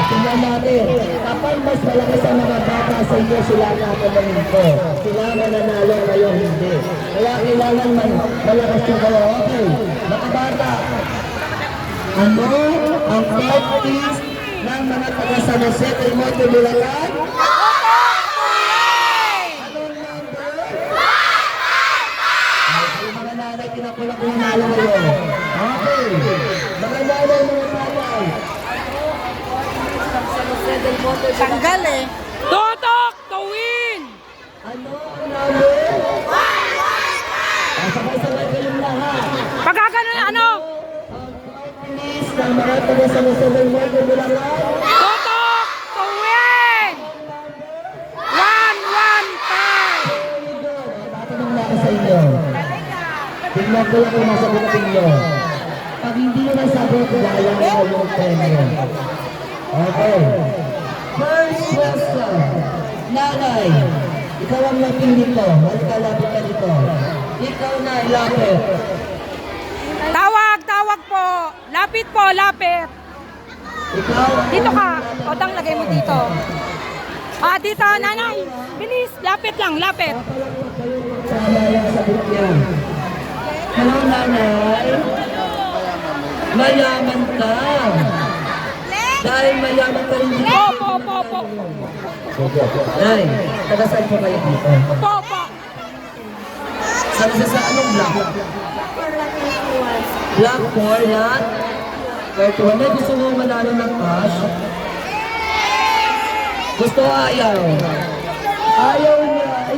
Tingnan natin, kapag mas malaki sa mga bata sa inyo, sila nakakalamin ko. Sila mananalo, kayo hindi. Kaya kailangan malakas yung kayo. Okay, mga bata. Ano ang practice ng mga taga San Jose del Monte, Bulacan? Anong number? Ay, mga nanay, kinapulak yung nalo ngayon. Okay, mga nanay, mga nanay. Tanggal eh. Totok! Tawin! Ano ang number? Sabay-sabay kayong lahat. Pagka ganun, ano? Please, ng mga taga San Jose del Monte, Bulacan. Totok! Tawin! 115! Tatanong na ako sa inyo. Tingnan ko lang kung masagutin nyo. Pag hindi nyo nasagot, wala na yung premyo. Okay. First question. Nanay, ikaw ang lapin dito. Halika, lapit ka dito. Ikaw na, lapit. Tawag! Tawag po! Lapit po! Lapit! Ikaw ang Dito ka! Otang lagay mo dito. Ah, dito, nanay! Bilis! Lapit lang! Lapit! sama yung sagot niya. Hello, nanay. Mayaman ka. Dahil mayaman ka rin dito. Opo, opo, opo. Nay, taga saan po kayo dito? Opo, opo. Sa anong block? Block 4, lot 31. Nay, gusto mo manalo ng cash? Gusto ayaw? Ayaw niya. Ay,